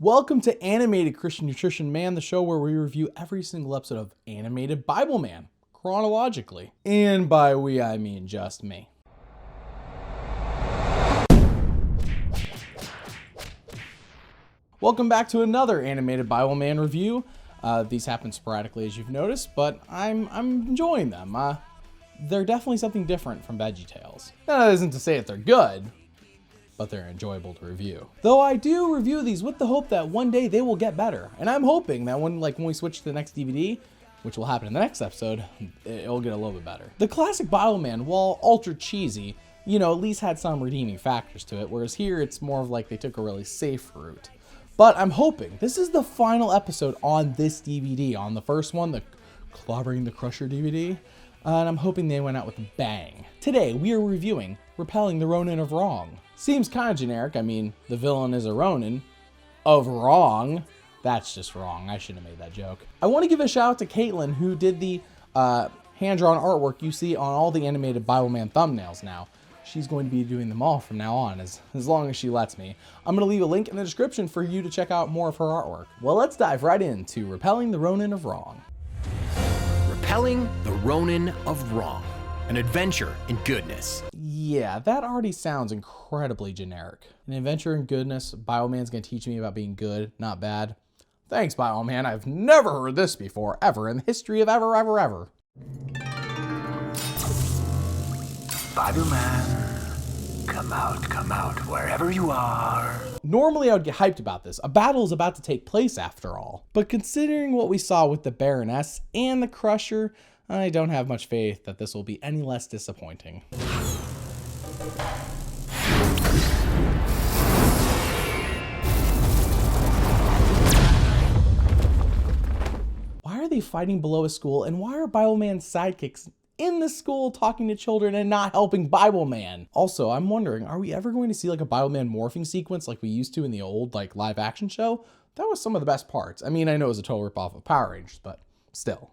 Welcome to Animated Christian Nutrition Man, the show where we review every single episode of Animated Bibleman, chronologically. And by we, I mean just me. Welcome back to another Animated Bibleman review. These happen sporadically, as you've noticed, but I'm enjoying them. They're definitely something different from VeggieTales. That isn't to say that they're good, but they're enjoyable to review. Though I do review these with the hope that one day they will get better. And I'm hoping that when we switch to the next DVD, which will happen in the next episode, it'll get a little bit better. The classic Bibleman, while ultra cheesy, at least had some redeeming factors to it, whereas here it's more of like they took a really safe route. But I'm hoping this is the final episode on this DVD, on the first one, the Clobbering the Crusher DVD, and I'm hoping they went out with a bang. Today, we are reviewing Repelling the Ronin of Wrong. Seems kind of generic. I mean, the villain is a Ronin of wrong. That's just wrong. I shouldn't have made that joke. I want to give a shout out to Caitlin, who did the hand-drawn artwork you see on all the animated Bibleman thumbnails now. She's going to be doing them all from now on, as long as she lets me. I'm going to leave a link in the description for you to check out more of her artwork. Well, let's dive right into Repelling the Ronin of Wrong. Repelling the Ronin of Wrong. An adventure in goodness. Yeah, that already sounds incredibly generic. An adventure in goodness, Bibleman's going to teach me about being good, not bad. Thanks, Bibleman. I've never heard this before, ever, in the history of ever. Bibleman, come out, wherever you are. Normally I would get hyped about this. A battle is about to take place after all. But considering what we saw with the Baroness and the Crusher, I don't have much faith that this will be any less disappointing. Why are they fighting below a school, and why are Bibleman's sidekicks in the school talking to children and not helping Bibleman? Also, I'm wondering, are we ever going to see like a Bibleman morphing sequence like we used to in the old live action show? That was some of the best parts. I mean, I know it was a total ripoff of Power Rangers, but still.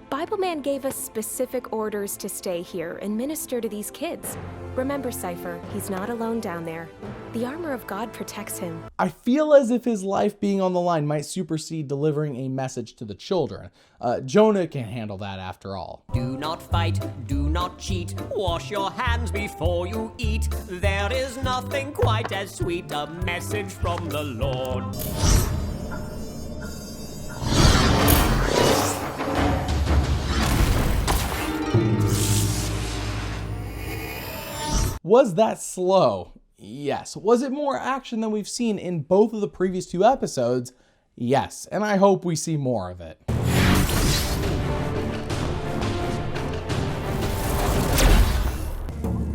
Bibleman gave us specific orders to stay here and minister to these kids. Remember, Cypher, he's not alone down there. The armor of God protects him. I feel as if his life being on the line might supersede delivering a message to the children. Jonah can handle that after all. Do not fight, do not cheat, wash your hands before you eat. There is nothing quite as sweet, a message from the Lord. Was that slow? Yes. Was it more action than we've seen in both of the previous two episodes? Yes, and I hope we see more of it.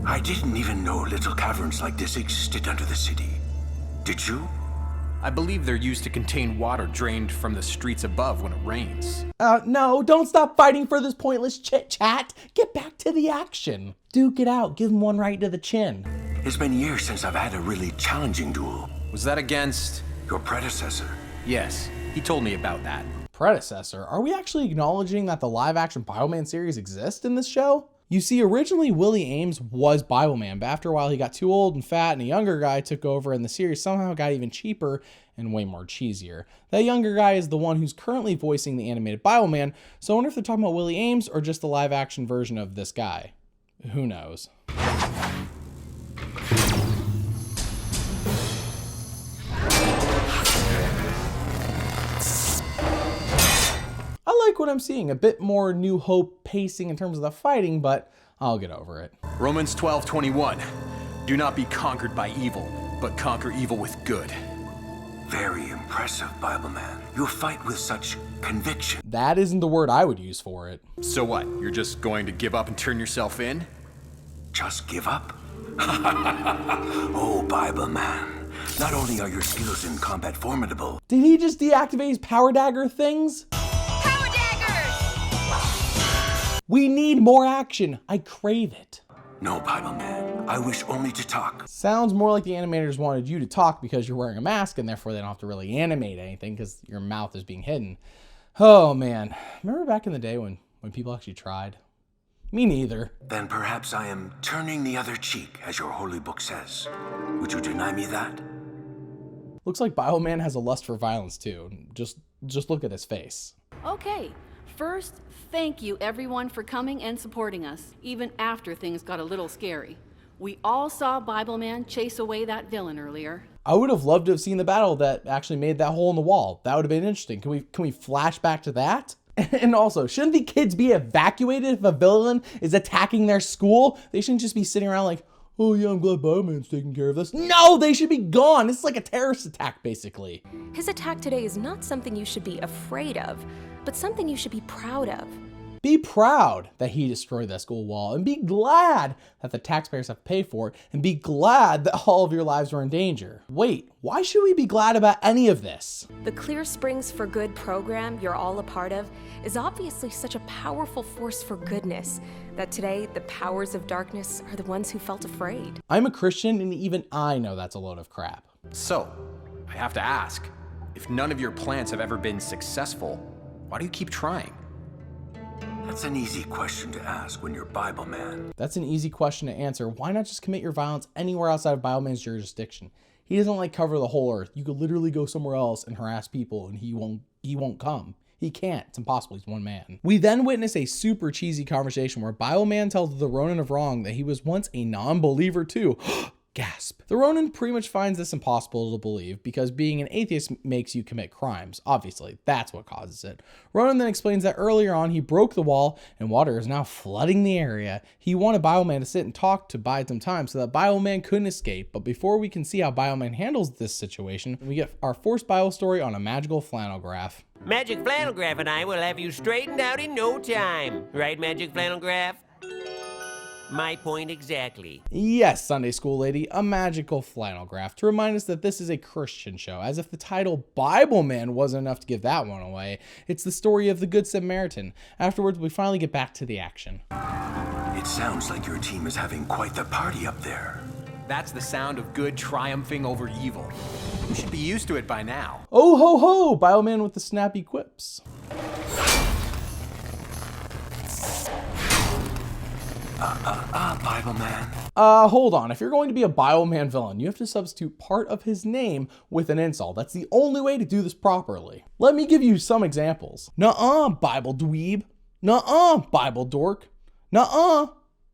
I didn't even know little caverns like this existed under the city. Did you? I believe they're used to contain water drained from the streets above when it rains. No, don't stop fighting for this pointless chit-chat. Get back to the action. Duke it out. Give him one right to the chin. It's been years since I've had a really challenging duel. Was that against? Your predecessor. Yes, he told me about that. Predecessor? Are we actually acknowledging that the live-action Bibleman series exists in this show? You see, originally Willie Ames was Bibleman, but after a while he got too old and fat and a younger guy took over, and the series somehow got even cheaper and way more cheesier. That younger guy is the one who's currently voicing the animated Bibleman, so I wonder if they're talking about Willie Ames or just the live-action version of this guy. Who knows? I like what I'm seeing, a bit more New Hope pacing in terms of the fighting, but I'll get over it. Romans 12:21. Do not be conquered by evil, but conquer evil with good. Very impressive, Bibleman. You fight with such conviction. That isn't the word I would use for it. So what? You're just going to give up and turn yourself in? Just give up? Oh, Bibleman. Not only are your skills in combat formidable. Did he just deactivate his power dagger things? Power daggers! We need more action. I crave it. No, Bibleman. I wish only to talk. Sounds more like the animators wanted you to talk because you're wearing a mask and therefore they don't have to really animate anything because your mouth is being hidden. Oh man, remember back in the day when people actually tried? Me neither. Then perhaps I am turning the other cheek, as your holy book says. Would you deny me that? Looks like Bibleman has a lust for violence too. Just look at his face. Okay, first, thank you everyone for coming and supporting us, even after things got a little scary. We all saw Bibleman chase away that villain earlier. I would have loved to have seen the battle that actually made that hole in the wall. That would have been interesting. Can we flash back to that? And also, shouldn't the kids be evacuated if a villain is attacking their school? They shouldn't just be sitting around like, oh yeah, I'm glad Bibleman's taking care of this. No, they should be gone. It's like a terrorist attack, basically. His attack today is not something you should be afraid of, but something you should be proud of. Be proud that he destroyed that school wall, and be glad that the taxpayers have paid for it, and be glad that all of your lives were in danger. Wait, why should we be glad about any of this? The Clear Springs for Good program you're all a part of is obviously such a powerful force for goodness that today the powers of darkness are the ones who felt afraid. I'm a Christian, and even I know that's a load of crap. So, I have to ask, if none of your plans have ever been successful, why do you keep trying? That's an easy question to ask when you're Bibleman. That's an easy question to answer. Why not just commit your violence anywhere outside of Bibleman's jurisdiction? He doesn't like cover the whole earth. You could literally go somewhere else and harass people and he won't come. He can't. It's impossible. He's one man. We then witness a super cheesy conversation where Bibleman tells the Ronin of Wrong that he was once a non-believer too. Gasp. The Ronin pretty much finds this impossible to believe because being an atheist makes you commit crimes. Obviously, that's what causes it. Ronin then explains that earlier on he broke the wall and water is now flooding the area. He wanted Bibleman to sit and talk to bide some time so that Bibleman couldn't escape. But before we can see how Bibleman handles this situation, we get our forced Bible story on a magical flannel graph. Magic Flannel Graph and I will have you straightened out in no time. Right, Magic Flannel Graph? My point exactly. Yes, Sunday school lady, a magical flannel graph to remind us that this is a Christian show, as if the title Bibleman wasn't enough to give that one away. It's the story of the Good Samaritan. Afterwards, we finally get back to the action. It sounds like your team is having quite the party up there. That's the sound of good triumphing over evil. You should be used to it by now. Oh ho ho, Bibleman with the snappy quips. Bibleman. Hold on. If you're going to be a Bibleman villain, you have to substitute part of his name with an insult. That's the only way to do this properly. Let me give you some examples. Nuh-uh, Bible dweeb. Nuh-uh, Bible dork. Nuh-uh,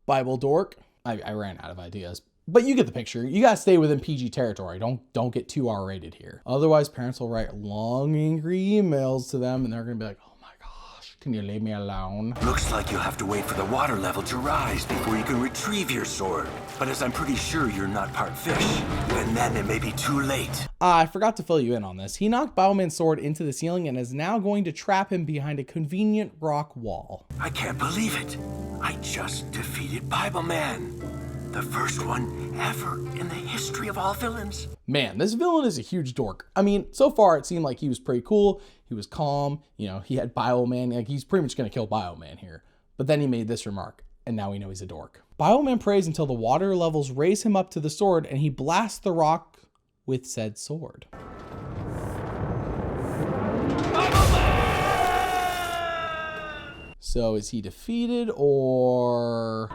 Bible dork. I ran out of ideas. But you get the picture. You gotta stay within PG territory. Don't get too R-rated here. Otherwise, parents will write long, angry emails to them, and they're gonna be like, oh my gosh, can you leave me alone? Looks like you'll have to wait for the water level to rise before you can retrieve your sword. But as I'm pretty sure you're not part fish, and then it may be too late. I forgot to fill you in on this. He knocked Bibleman's sword into the ceiling and is now going to trap him behind a convenient rock wall. I can't believe it. I just defeated Bibleman. The first one ever in the history of all villains. Man, this villain is a huge dork. I mean, so far it seemed like he was pretty cool. He was calm. You know, he had Bibleman. Like, he's pretty much going to kill Bibleman here. But then he made this remark, and now we know he's a dork. Bibleman prays until the water levels raise him up to the sword, and he blasts the rock with said sword. So is he defeated, or...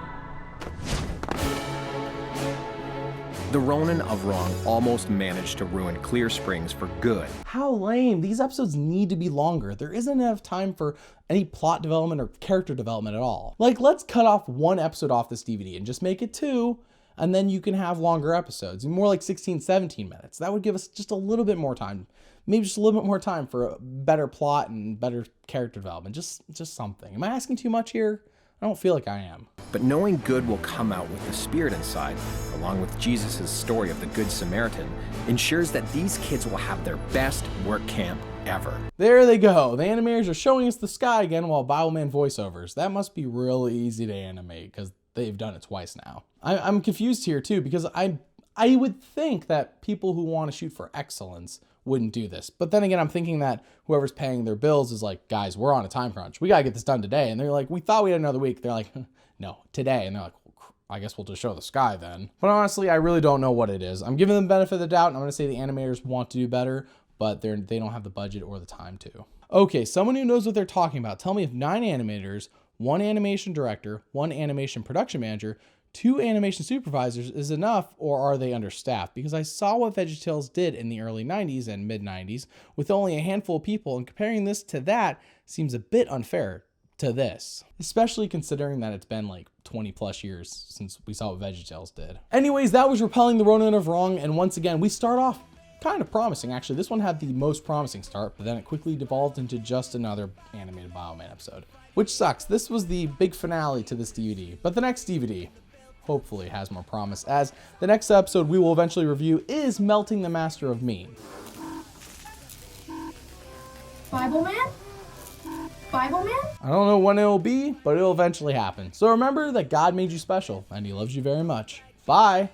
The Ronin of Wrong almost managed to ruin Clear Springs for good. How lame. These episodes need to be longer. There isn't enough time for any plot development or character development at all. Like, let's cut off one episode off this DVD and just make it 2, and then you can have longer episodes, more like 16, 17 minutes. That would give us just a little bit more time. Maybe just a little bit more time for a better plot and better character development. Just something. Am I asking too much here? I don't feel like I am. But knowing good will come out with the Spirit inside, along with Jesus' story of the Good Samaritan, ensures that these kids will have their best work camp ever. There they go. The animators are showing us the sky again while Bibleman voiceovers. That must be really easy to animate because they've done it twice now. I'm confused here too because I would think that people who want to shoot for excellence wouldn't do this. But then again, I'm thinking that whoever's paying their bills is like, guys, we're on a time crunch. We got to get this done today. And they're like, we thought we had another week. They're like, no, today. And they're like, well, I guess we'll just show the sky then. But honestly, I really don't know what it is. I'm giving them the benefit of the doubt, and I'm going to say the animators want to do better, but they don't have the budget or the time to. Okay, someone who knows what they're talking about, tell me if 9 animators, 1 animation director, 1 animation production manager, 2 animation supervisors is enough, or are they understaffed? Because I saw what VeggieTales did in the early 90s and mid 90s with only a handful of people, and comparing this to that seems a bit unfair to this, especially considering that it's been like 20 plus years since we saw what VeggieTales did. Anyways, that was Repelling the Ronin of Wrong, and once again, we start off kind of promising. Actually, this one had the most promising start, but then it quickly devolved into just another animated Bibleman episode, which sucks. This was the big finale to this DVD, but the next DVD hopefully has more promise, as the next episode we will eventually review is Melting the Master of Mean. Bibleman? Bibleman? I don't know when it'll be, but it'll eventually happen. So remember that God made you special, and he loves you very much. Bye!